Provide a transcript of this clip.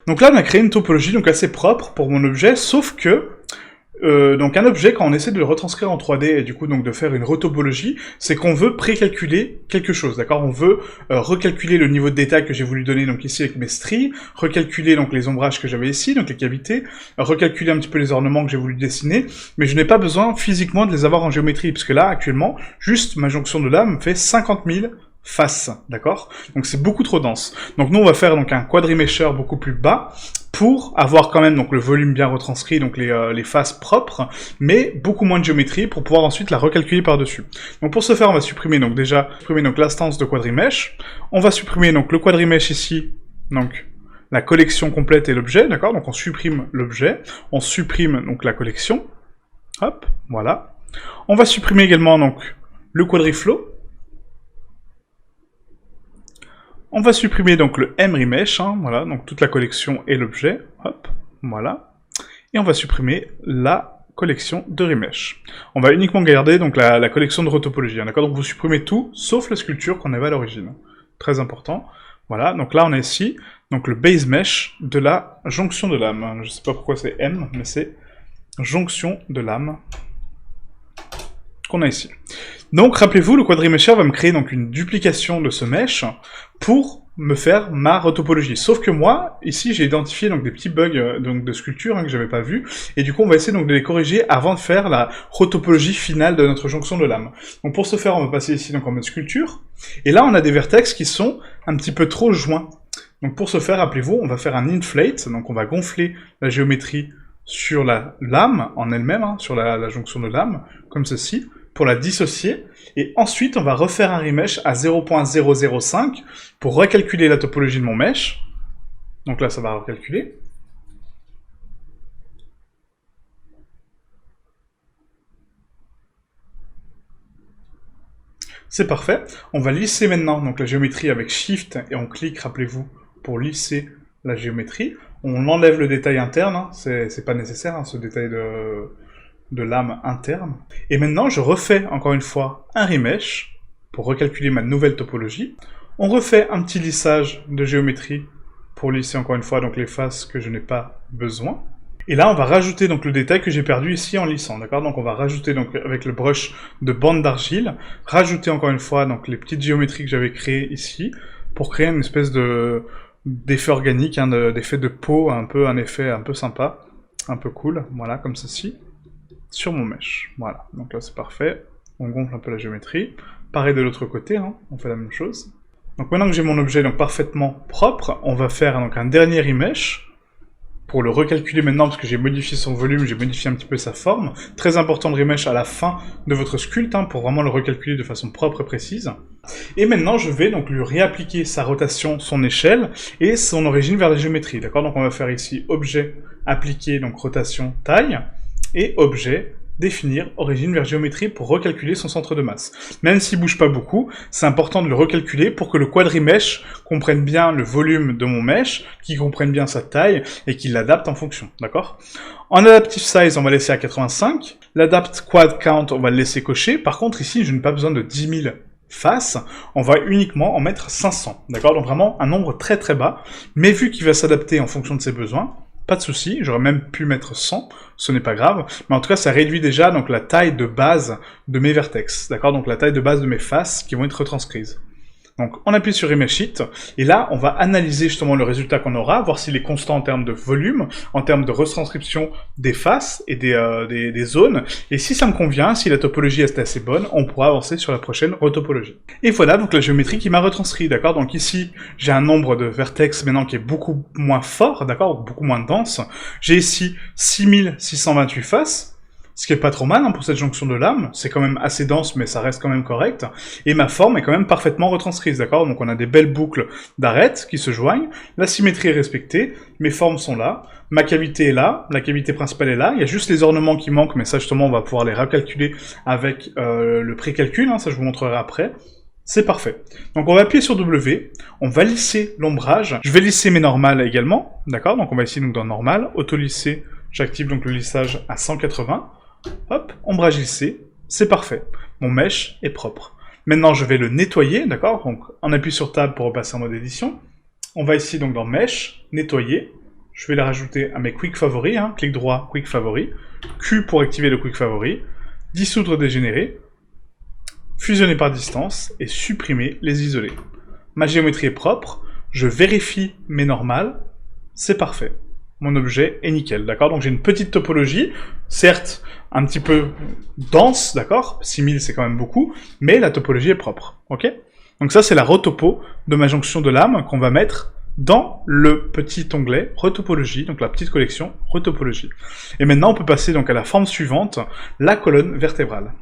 Donc là, on a créé une topologie donc assez propre pour mon objet, sauf que donc un objet, quand on essaie de le retranscrire en 3D et du coup donc de faire une retopologie, c'est qu'on veut précalculer quelque chose, d'accord? On veut recalculer le niveau de détail que j'ai voulu donner donc ici avec mes stries, recalculer donc les ombrages que j'avais ici, donc les cavités, recalculer un petit peu les ornements que j'ai voulu dessiner, mais je n'ai pas besoin physiquement de les avoir en géométrie, puisque là actuellement, juste ma jonction de lame me fait 50 000 faces, d'accord? Donc c'est beaucoup trop dense. Donc nous on va faire donc un quadrimesher beaucoup plus bas pour avoir quand même donc le volume bien retranscrit, donc les faces propres, mais beaucoup moins de géométrie pour pouvoir ensuite la recalculer par-dessus. Donc pour ce faire, on va supprimer donc déjà l'instance de quadrimesh. On va supprimer donc le quadrimesh ici, donc la collection complète et l'objet, d'accord? Donc on supprime l'objet, on supprime donc la collection. Hop, voilà. On va supprimer également donc le quadriflow. On va supprimer donc le mRemesh, voilà, donc toute la collection et l'objet, hop, voilà. Et on va supprimer la collection de remesh. On va uniquement garder donc la collection de retopologie, d'accord? Donc vous supprimez tout, sauf la sculpture qu'on avait à l'origine. Très important. Voilà, donc là on a ici donc le base mesh de la jonction de lame. Je sais pas pourquoi c'est M, mais c'est jonction de lame qu'on a ici. Donc, rappelez-vous, le quadrimesher va me créer donc une duplication de ce mesh pour me faire ma retopologie. Sauf que moi, ici, j'ai identifié donc des petits bugs donc de sculpture que j'avais pas vus, et du coup, on va essayer donc de les corriger avant de faire la retopologie finale de notre jonction de lame. Donc, pour ce faire, on va passer ici donc en mode sculpture, et là, on a des vertex qui sont un petit peu trop joints. Donc, pour ce faire, rappelez-vous, on va faire un inflate, donc on va gonfler la géométrie sur la lame en elle-même, sur la jonction de lame, comme ceci, pour la dissocier, et ensuite on va refaire un remesh à 0.005 pour recalculer la topologie de mon mesh. Donc là ça va recalculer. C'est parfait. On va lisser maintenant donc la géométrie avec Shift et on clique, rappelez-vous, pour lisser la géométrie. On enlève le détail interne, c'est pas nécessaire ce détail de lame interne. Et maintenant, je refais encore une fois un remesh pour recalculer ma nouvelle topologie. On refait un petit lissage de géométrie pour lisser encore une fois donc les faces que je n'ai pas besoin. Et là, on va rajouter donc le détail que j'ai perdu ici en lissant, d'accord? Donc on va rajouter donc avec le brush de bande d'argile, rajouter encore une fois donc les petites géométries que j'avais créées ici pour créer une espèce d'effet organique, d'effet de peau, un effet un peu sympa, un peu cool, voilà, comme ceci. Sur mon mesh, voilà, donc là c'est parfait, on gonfle un peu la géométrie, pareil de l'autre côté, on fait la même chose. Donc maintenant que j'ai mon objet donc parfaitement propre, on va faire donc un dernier remesh, pour le recalculer maintenant, parce que j'ai modifié son volume, j'ai modifié un petit peu sa forme. Très important de remesh à la fin de votre sculpte, pour vraiment le recalculer de façon propre et précise. Et maintenant, je vais donc lui réappliquer sa rotation, son échelle, et son origine vers la géométrie, d'accord? Donc on va faire ici objet, appliquer, donc rotation, taille, et objet, définir origine vers géométrie pour recalculer son centre de masse. Même s'il bouge pas beaucoup, c'est important de le recalculer pour que le quadrimesh comprenne bien le volume de mon mesh, qu'il comprenne bien sa taille et qu'il l'adapte en fonction, d'accord? En adaptive size, on va laisser à 85. L'adapt quad count, on va le laisser cocher. Par contre, ici, je n'ai pas besoin de 10 000 faces, on va uniquement en mettre 500, d'accord? Donc vraiment un nombre très très bas, mais vu qu'il va s'adapter en fonction de ses besoins, pas de souci, j'aurais même pu mettre 100, ce n'est pas grave, mais en tout cas ça réduit déjà donc la taille de base de mes vertex, d'accord? Donc la taille de base de mes faces qui vont être retranscrites. Donc on appuie sur Image Sheet, et là on va analyser justement le résultat qu'on aura, voir s'il est constant en termes de volume, en termes de retranscription des faces et des zones, et si ça me convient, si la topologie est assez bonne, on pourra avancer sur la prochaine retopologie. Et voilà donc la géométrie qui m'a retranscrit, d'accord? Donc ici j'ai un nombre de vertex maintenant qui est beaucoup moins fort, d'accord? Beaucoup moins dense. J'ai ici 6628 faces, ce qui est pas trop mal pour cette jonction de lame, c'est quand même assez dense mais ça reste quand même correct, et ma forme est quand même parfaitement retranscrite, d'accord? Donc on a des belles boucles d'arêtes qui se joignent, la symétrie est respectée, mes formes sont là, ma cavité est là, la cavité principale est là, il y a juste les ornements qui manquent, mais ça justement on va pouvoir les recalculer avec le précalcul, ça je vous montrerai après. C'est parfait. Donc on va appuyer sur W, on va lisser l'ombrage, je vais lisser mes normales également, d'accord? Donc on va ici donc dans normal, auto-lisser, j'active donc le lissage à 180, hop, ombrage lissé, c'est parfait. Mon mesh est propre. Maintenant, je vais le nettoyer, d'accord? Donc, on appuie sur Tab pour repasser en mode édition. On va ici donc dans Mesh, nettoyer, je vais la rajouter à mes quick favoris, hein, clic droit, quick favoris, Q pour activer le quick favori, dissoudre dégénérer, fusionner par distance et supprimer les isolés. Ma géométrie est propre, je vérifie mes normales, c'est parfait. Mon objet est nickel, d'accord? Donc j'ai une petite topologie, certes un petit peu dense, d'accord? 6000 c'est quand même beaucoup, mais la topologie est propre, ok? Donc ça c'est la retopo de ma jonction de lame qu'on va mettre dans le petit onglet retopologie, donc la petite collection retopologie. Et maintenant on peut passer donc à la forme suivante, la colonne vertébrale.